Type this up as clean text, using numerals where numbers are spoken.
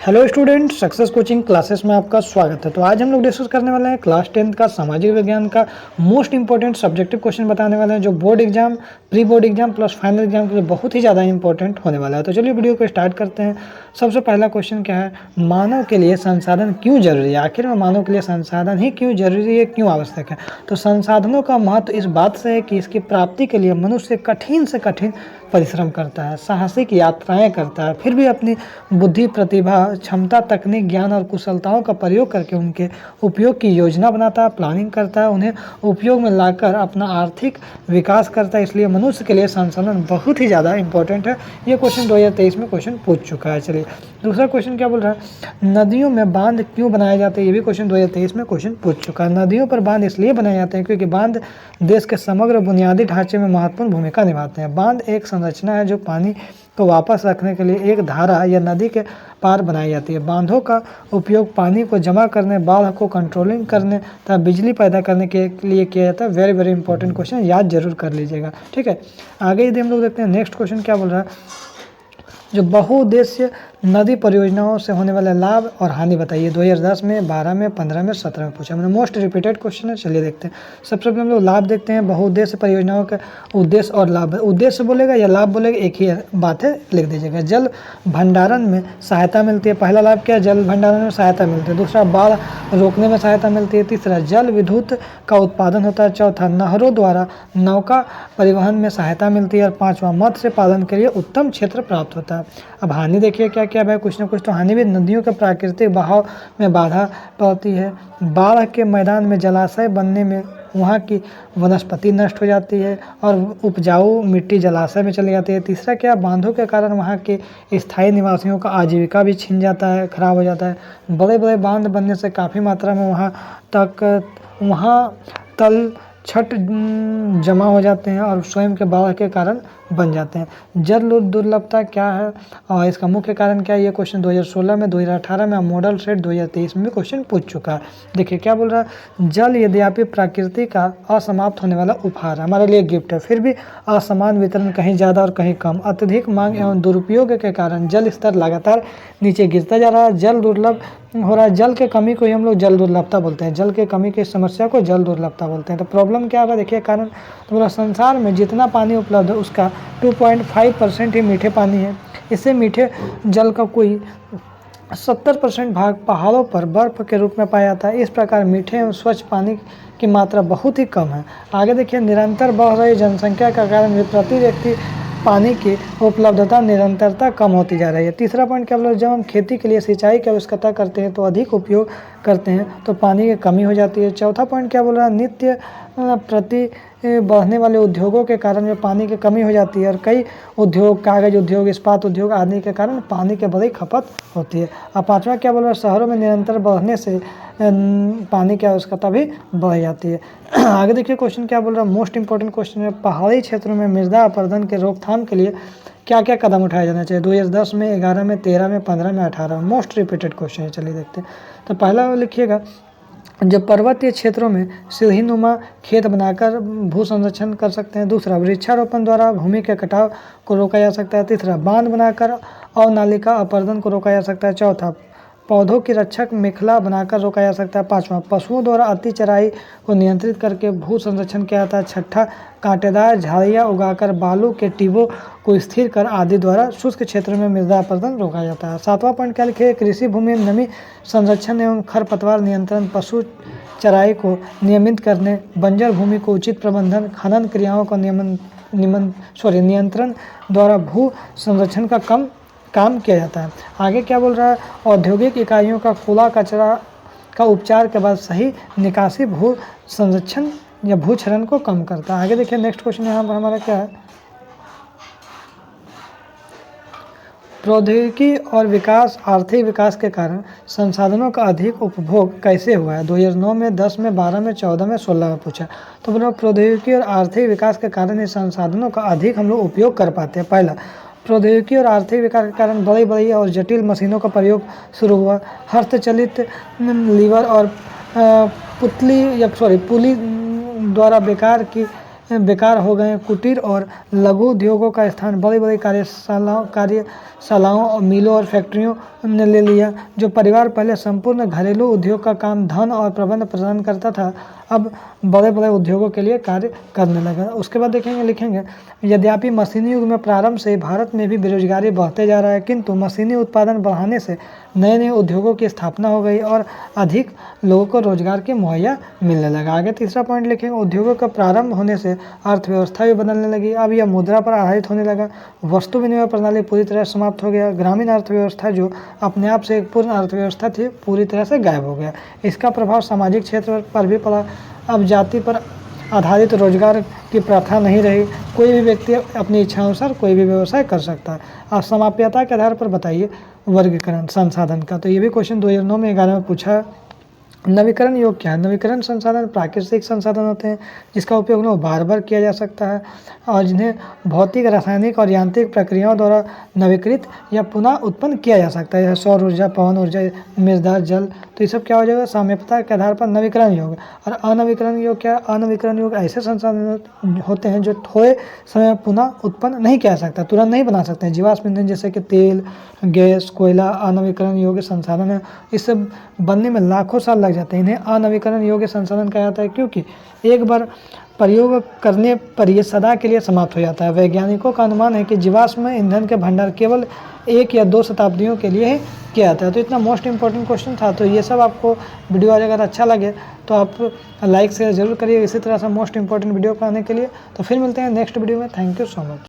Hello student, success coaching classes में आपका स्वागत है। तो आज हम लोग डिस्कस करने वाले हैं क्लास 10th का सामाजिक विज्ञान का मोस्ट इंपॉर्टेंट सब्जेक्टिव क्वेश्चन बताने वाले हैं, जो board exam, pre board exam plus final exam के लिए बहुत ही ज़्यादा इंपॉर्टेंट होने वाला है। तो चलिए वीडियो को स्टार्ट करते हैं। सबसे पहला क्वेश्चन क्या है, मानव के लिए संसाधन क्यों जरूरी है? आखिर में मानव के लिए संसाधन ही क्यों जरूरी है, क्यों आवश्यक है? तो संसाधनों का महत्व इस बात से है कि इसकी प्राप्ति के लिए मनुष्य कठिन से कठिन परिश्रम करता है, साहसिक यात्राएं करता है, फिर भी अपनी बुद्धि, प्रतिभा, क्षमता, तकनीक, ज्ञान और कुशलताओं का प्रयोग करके उनके उपयोग की योजना बनाता है, प्लानिंग करता है, उन्हें उपयोग में लाकर अपना आर्थिक विकास करता है। इसलिए मनुष्य के लिए संसाधन बहुत ही ज़्यादा इंपॉर्टेंट है। ये क्वेश्चन 2023 में क्वेश्चन पूछ चुका है। चलिए दूसरा क्वेश्चन क्या बोल रहा है, नदियों में बांध क्यों बनाए जाते हैं? ये भी क्वेश्चन 2023 में क्वेश्चन पूछ चुका है। नदियों पर बांध इसलिए बनाए जाते हैं क्योंकि बांध देश के समग्र बुनियादी ढांचे में महत्वपूर्ण भूमिका निभाते हैं। बांध एक संरचना है जो पानी को वापस रखने के लिए एक धारा या नदी के पार बनाई जाती है। बांधों का उपयोग पानी को जमा करने, बाढ़ को कंट्रोलिंग करने तथा बिजली पैदा करने के लिए किया जाता है। वेरी वेरी इंपॉर्टेंट क्वेश्चन, याद जरूर कर लीजिएगा। ठीक है, आगे यदि हम लोग देखते हैं नेक्स्ट क्वेश्चन क्या बोल रहा है, जो बहुउद्देश्य नदी परियोजनाओं से होने वाले लाभ और हानि बताइए। 2010 में, 12 में, 15 में, 17 में पूछा। मैंने मोस्ट रिपीटेड क्वेश्चन है। चलिए देखते हैं। सबसे पहले हम लोग लाभ देखते हैं। बहुउद्देश्य परियोजनाओं के उद्देश्य और लाभ, उद्देश्य बोलेगा या लाभ बोलेगा, एक ही बात है, लिख दीजिएगा। जल भंडारण में सहायता मिलती है। पहला लाभ क्या है, जल भंडारण में सहायता मिलती है। दूसरा, बाढ़ रोकने में सहायता मिलती है। तीसरा, जल विद्युत का उत्पादन होता है। चौथा, नहरों द्वारा नौका परिवहन में सहायता मिलती है। और पांचवा, मत्स्य पालन के लिए उत्तम क्षेत्र प्राप्त होता है। अब हानि देखिए क्या क्या है, कुछ ना कुछ तो हानि भी। नदियों के प्राकृतिक बहाव में बाधा पड़ती है। बाढ़ के मैदान में जलाशय बनने में वहाँ की वनस्पति नष्ट हो जाती है और उपजाऊ मिट्टी जलाशय में चली जाती है। तीसरा क्या, बांधों के कारण वहाँ के स्थायी निवासियों का आजीविका भी छिन जाता है, खराब हो जाता है। बड़े बड़े बांध बनने से काफ़ी मात्रा में वहाँ तल छठ जमा हो जाते हैं और स्वयं के बाढ़ के कारण बन जाते हैं। जल दुर्लभता क्या है और इसका मुख्य कारण क्या है? ये क्वेश्चन 2016 में, 2018 में, मॉडल सेट 2023 में भी क्वेश्चन पूछ चुका है। देखिए क्या बोल रहा है, जल यद्यपि प्रकृति का असमाप्त होने वाला उपहार है, हमारे लिए गिफ्ट है, फिर भी असमान वितरण, कहीं ज़्यादा और कहीं कम, अत्यधिक मांग एवं दुरुपयोग के कारण जल स्तर लगातार नीचे गिरता जा रहा है। जल दुर्लभ हो रहा है। जल के कमी को ही हम लोग जल दुर्लभता बोलते हैं। जल के कमी की समस्या को जल दुर्लभता बोलते हैं। तो प्रॉब्लम क्या होगा, देखिए कारण, तो पूरा संसार में जितना पानी उपलब्ध है उसका 2.5% ही मीठे पानी है। इससे मीठे जल का कोई 70% भाग पहाड़ों पर बर्फ के रूप में पाया जाता है। इस प्रकार मीठे एवं स्वच्छ पानी की मात्रा बहुत ही कम है। आगे देखिए, निरंतर बढ़ रही जनसंख्या का कारण भी प्रति व्यक्ति पानी की उपलब्धता निरंतरता कम होती जा रही है। तीसरा पॉइंट क्या बोला, जब हम खेती के लिए सिंचाई की आवश्यकता करते हैं तो अधिक उपयोग करते हैं तो पानी की कमी हो जाती है। चौथा पॉइंट क्या बोल रहा है, नित्य प्रति बढ़ने वाले उद्योगों के कारण में पानी की कमी हो जाती है और कई उद्योग, कागज उद्योग, इस्पात उद्योग आदि के कारण पानी की बड़ी खपत होती है। और पाँचवा क्या बोल रहा है, शहरों में निरंतर बढ़ने से पानी की आवश्यकता भी बढ़ जाती है। आगे देखिए क्वेश्चन क्या बोल रहा है, मोस्ट इंपॉर्टेंट क्वेश्चन है, पहाड़ी क्षेत्रों में मृदा अपरदन के रोकथाम के लिए क्या क्या कदम उठाया जाना चाहिए? 2010 में, 11 में, 13 में, 15 में, 18 में, मोस्ट रिपीटेड क्वेश्चन है। चलिए देखते हैं। तो पहला लिखिएगा, जब पर्वतीय क्षेत्रों में सीढ़ीनुमा खेत बनाकर भू संरक्षण कर सकते हैं। दूसरा, वृक्षारोपण द्वारा भूमि के कटाव को रोका जा सकता है। तीसरा, बांध बनाकर अवनालिका अपरदन को रोका जा सकता है। चौथा, पौधों की रक्षक मेखला बनाकर रोका जा सकता है। पांचवा, पशुओं द्वारा अति चराई को नियंत्रित करके भू संरक्षण किया जाता है। छठा, कांटेदार झाड़ियाँ उगाकर बालू के टिब्बों को स्थिर कर आदि द्वारा शुष्क क्षेत्र में मृदा अपरदन रोका जाता है। सातवां पॉइंट क्या लिखे, कृषि भूमि में नमी संरक्षण एवं खरपतवार नियंत्रण, पशु चराई को नियमित करने, बंजर भूमि को उचित प्रबंधन, खनन क्रियाओं का नियंत्रण द्वारा भू संरक्षण का काम किया जाता है। आगे क्या बोल रहा है, औद्योगिक इकाइयों का कूड़ा कचरा का उपचार के बाद सही निकासी भू संरक्षण या भू क्षरण को कम करता है। आगे देखिए नेक्स्ट क्वेश्चन यहाँ पर हमारा क्या है, प्रौद्योगिकी और विकास, आर्थिक विकास के कारण संसाधनों का अधिक उपभोग कैसे हुआ है? 2009 में, 10 में, 12 में, 14 में, 16 में पूछा। तो बोला प्रौद्योगिकी और आर्थिक विकास के कारण इस संसाधनों का अधिक हम लोग उपयोग कर पाते हैं। पहला, प्रौद्योगिकी और आर्थिक विकास के कारण बड़ी बड़ी और जटिल मशीनों का प्रयोग शुरू हुआ। हस्तचलित लीवर और पुली द्वारा बेकार हो गए। कुटीर और लघु उद्योगों का स्थान बड़ी बड़ी कार्यशालाओं शालाओं और मिलों और फैक्ट्रियों ने ले लिया। जो परिवार पहले संपूर्ण घरेलू उद्योग का काम धन और प्रबंध प्रदान करता था, अब बड़े बड़े उद्योगों के लिए कार्य करने लगा। उसके बाद लिखेंगे यद्यपि मशीनी युग में प्रारंभ से भारत में भी बेरोजगारी बढ़ते जा रहा है, किंतु मशीनी उत्पादन बढ़ाने से नए नए उद्योगों की स्थापना हो गई और अधिक लोगों को रोजगार के मुहैया मिलने लगा। आगे तीसरा पॉइंट लिखेंगे उद्योगों का प्रारंभ होने से अर्थव्यवस्था भी बदलने लगी। अब यह मुद्रा पर आधारित होने लगा। वस्तु विनिमय प्रणाली पूरी तरह समाप्त हो गया। ग्रामीण अर्थव्यवस्था जो अपने आप से एक पूर्ण अर्थव्यवस्था थी, पूरी तरह से गायब हो गया। इसका प्रभाव सामाजिक क्षेत्र पर भी पड़ा। अब जाति पर आधारित रोजगार की प्रथा नहीं रही। कोई भी व्यक्ति अपनी इच्छानुसार कोई भी व्यवसाय कर सकता है। अब समाप्यता के आधार पर बताइए वर्गीकरण संसाधन का। तो ये भी क्वेश्चन 2009 में 11 में पूछा है। नवीकरण योग क्या है? नवीकरण संसाधन प्राकृतिक संसाधन होते हैं जिसका उपयोग बार बार किया जा सकता है और जिन्हें भौतिक, रासायनिक और यांत्रिक प्रक्रियाओं द्वारा नवीकृत या पुनः उत्पन्न किया जा सकता है, जैसे सौर ऊर्जा, पवन ऊर्जा, मृदा, जल। तो ये सब क्या हो जाएगा? साम्यता के आधार पर नवीकरण योग। और अनवीकरण योग क्या है? अनवीकरण योग ऐसे संसाधन होते हैं जो थोड़े समय में पुनः उत्पन्न नहीं किया जा सकता, तुरंत नहीं बना सकते हैं। जीवाश्म ईंधन जैसे कि तेल, गैस, कोयला अनवीकरण योग्य संसाधन है। इससे बनने में लाखों साल लग जाते हैं। इन्हें अनवीकरण योग्य संसाधन कहा जाता है क्योंकि एक बार प्रयोग करने पर यह सदा के लिए समाप्त हो जाता है। वैज्ञानिकों का अनुमान है कि जीवाश्म ईंधन के भंडार केवल 1 या 2 शताब्दियों के लिए ही किया जाता है। तो इतना मोस्ट इंपॉर्टेंट क्वेश्चन था। तो ये सब आपको वीडियो अगर अच्छा लगे तो आप लाइक शेयर जरूर करिए इसी तरह से मोस्ट इंपॉर्टेंट वीडियो पाने के लिए। तो फिर मिलते हैं नेक्स्ट वीडियो में। Thank you so much.